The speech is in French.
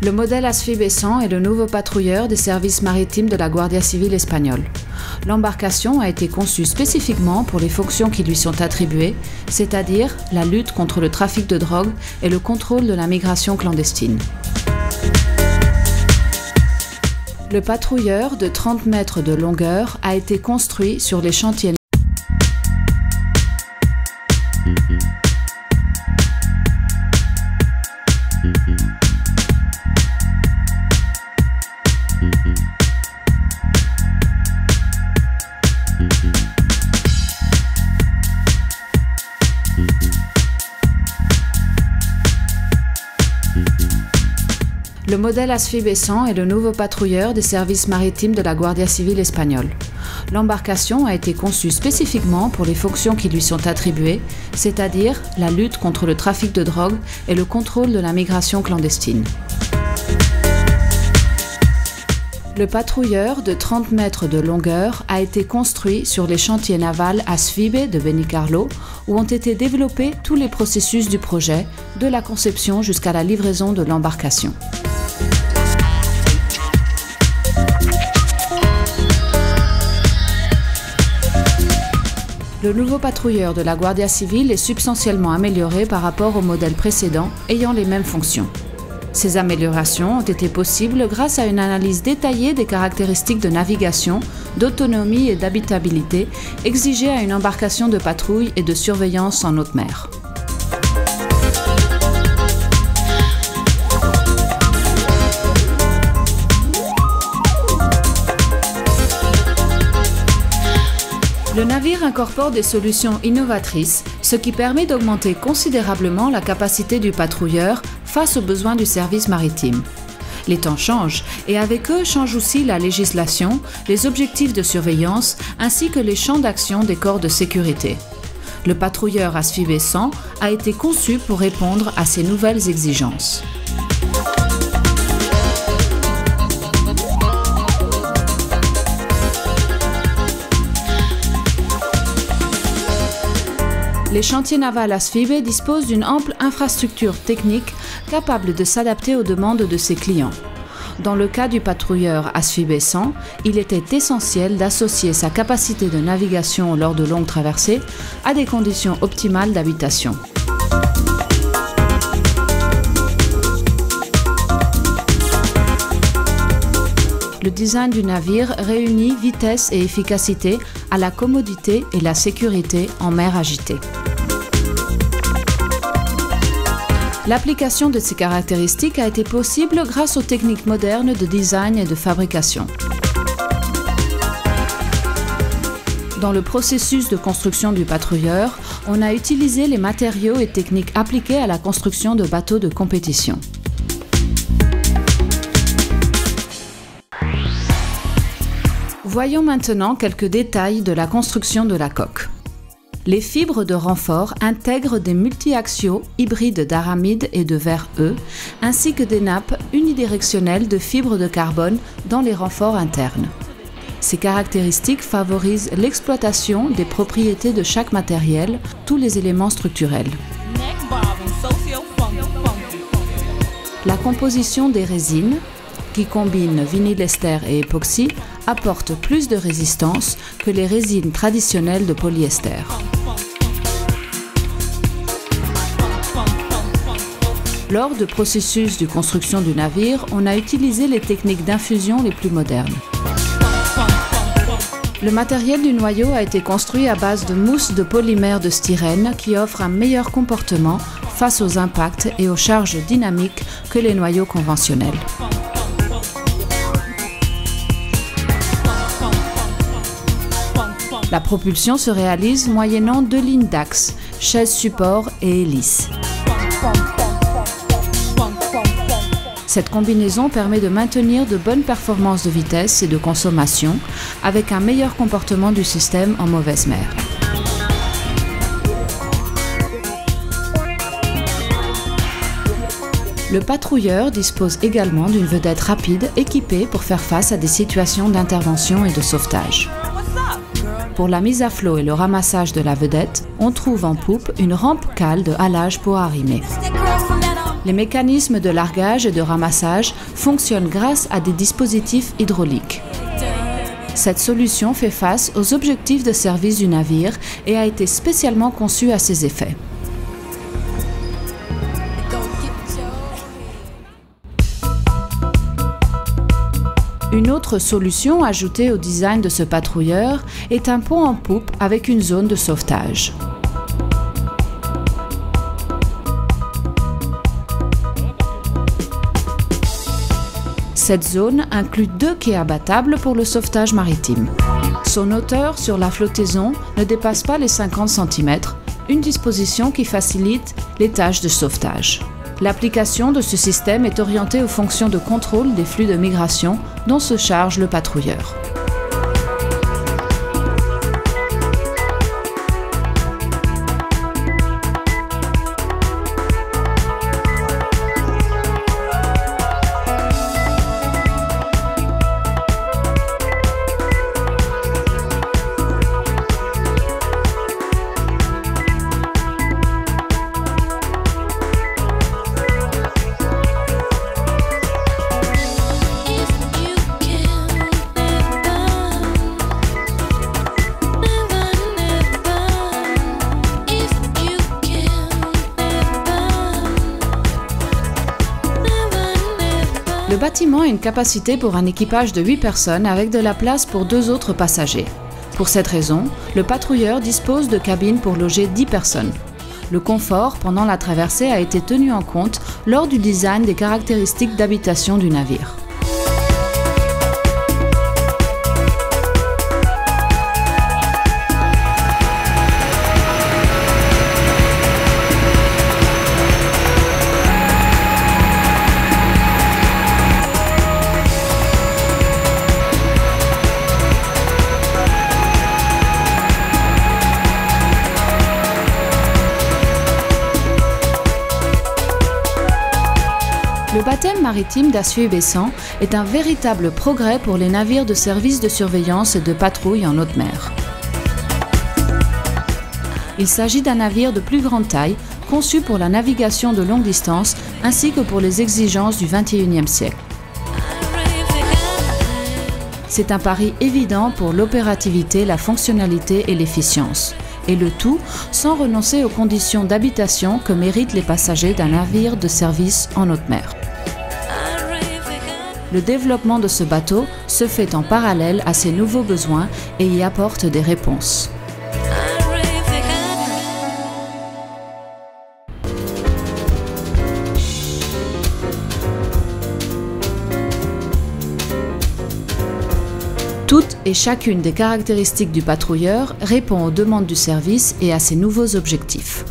Le modèle Asfibe 100 est le nouveau patrouilleur des services maritimes de la Guardia Civil espagnole. L'embarcation a été conçue spécifiquement pour les fonctions qui lui sont attribuées, c'est-à-dire la lutte contre le trafic de drogue et le contrôle de la migration clandestine. Le patrouilleur de 30 mètres de longueur a été construit sur les chantiers Le modèle Asfibe 100 est le nouveau patrouilleur des services maritimes de la Guardia Civil espagnole. L'embarcation a été conçue spécifiquement pour les fonctions qui lui sont attribuées, c'est-à-dire la lutte contre le trafic de drogue et le contrôle de la migration clandestine. Le patrouilleur de 30 mètres de longueur a été construit sur les chantiers navals Asfibe de Benicarló, où ont été développés tous les processus du projet, de la conception jusqu'à la livraison de l'embarcation. Le nouveau patrouilleur de la Guardia Civil est substantiellement amélioré par rapport au modèle précédent ayant les mêmes fonctions. Ces améliorations ont été possibles grâce à une analyse détaillée des caractéristiques de navigation, d'autonomie et d'habitabilité exigées à une embarcation de patrouille et de surveillance en haute mer. Le navire incorpore des solutions innovatrices, ce qui permet d'augmenter considérablement la capacité du patrouilleur face aux besoins du service maritime. Les temps changent et avec eux change aussi la législation, les objectifs de surveillance ainsi que les champs d'action des corps de sécurité. Le patrouilleur Asfibe 100 a été conçu pour répondre à ces nouvelles exigences. Les chantiers navals Asfibe disposent d'une ample infrastructure technique capable de s'adapter aux demandes de ses clients. Dans le cas du patrouilleur Asfibe 100, il était essentiel d'associer sa capacité de navigation lors de longues traversées à des conditions optimales d'habitation. Le design du navire réunit vitesse et efficacité à la commodité et la sécurité en mer agitée. L'application de ces caractéristiques a été possible grâce aux techniques modernes de design et de fabrication. Dans le processus de construction du patrouilleur, on a utilisé les matériaux et techniques appliqués à la construction de bateaux de compétition. Voyons maintenant quelques détails de la construction de la coque. Les fibres de renfort intègrent des multi-axiaux hybrides d'aramide et de verre E, ainsi que des nappes unidirectionnelles de fibres de carbone dans les renforts internes. Ces caractéristiques favorisent l'exploitation des propriétés de chaque matériel, tous les éléments structurels. La composition des résines, qui combinent vinylester et époxy, apporte plus de résistance que les résines traditionnelles de polyester. Lors du processus de construction du navire, on a utilisé les techniques d'infusion les plus modernes. Le matériel du noyau a été construit à base de mousse de polymère de styrène qui offre un meilleur comportement face aux impacts et aux charges dynamiques que les noyaux conventionnels. La propulsion se réalise moyennant 2 lignes d'axe, chaise support et hélice. Cette combinaison permet de maintenir de bonnes performances de vitesse et de consommation avec un meilleur comportement du système en mauvaise mer. Le patrouilleur dispose également d'une vedette rapide équipée pour faire face à des situations d'intervention et de sauvetage. Pour la mise à flot et le ramassage de la vedette, on trouve en poupe une rampe cale de halage pour arrimer. Les mécanismes de largage et de ramassage fonctionnent grâce à des dispositifs hydrauliques. Cette solution fait face aux objectifs de service du navire et a été spécialement conçue à ces effets. Une autre solution ajoutée au design de ce patrouilleur est un pont en poupe avec une zone de sauvetage. Cette zone inclut 2 quais abattables pour le sauvetage maritime. Son hauteur sur la flottaison ne dépasse pas les 50 cm, une disposition qui facilite les tâches de sauvetage. L'application de ce système est orientée aux fonctions de contrôle des flux de migration dont se charge le patrouilleur. Le bâtiment a une capacité pour un équipage de 8 personnes avec de la place pour 2 autres passagers. Pour cette raison, le patrouilleur dispose de cabines pour loger 10 personnes. Le confort pendant la traversée a été tenu en compte lors du design des caractéristiques d'habitation du navire. Le baptême maritime d'Assué-Baissant est un véritable progrès pour les navires de service de surveillance et de patrouille en haute mer. Il s'agit d'un navire de plus grande taille, conçu pour la navigation de longue distance ainsi que pour les exigences du XXIe siècle. C'est un pari évident pour l'opérativité, la fonctionnalité et l'efficience. Et le tout sans renoncer aux conditions d'habitation que méritent les passagers d'un navire de service en haute mer. Le développement de ce bateau se fait en parallèle à ces nouveaux besoins et y apporte des réponses. Toutes et chacune des caractéristiques du patrouilleur répond aux demandes du service et à ses nouveaux objectifs.